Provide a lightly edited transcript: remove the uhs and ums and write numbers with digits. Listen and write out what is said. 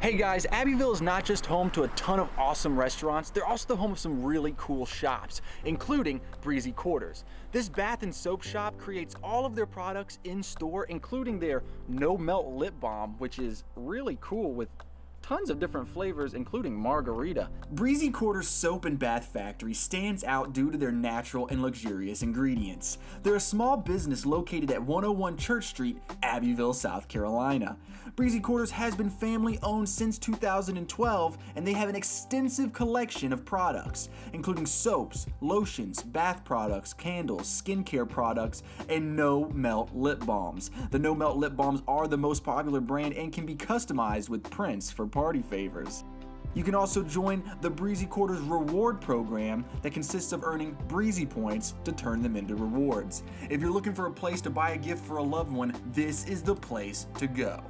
Hey guys, Abbeville is not just home to a ton of awesome restaurants, they're also the home of some really cool shops, including Breezy Quarters. This bath and soap shop creates all of their products in store, including their no melt lip balm, which is really cool with tons of different flavors, including margarita. Breezy Quarters Soap and Bath Factory stands out due to their natural and luxurious ingredients. They're a small business located at 101 Church Street, Abbeville, South Carolina. Breezy Quarters has been family owned since 2012, and they have an extensive collection of products, including soaps, lotions, bath products, candles, skincare products, and no melt lip balms. The no melt lip balms are the most popular brand and can be customized with prints for party favors. You can also join the Breezy Quarters reward program that consists of earning Breezy points to turn them into rewards. If you're looking for a place to buy a gift for a loved one, this is the place to go.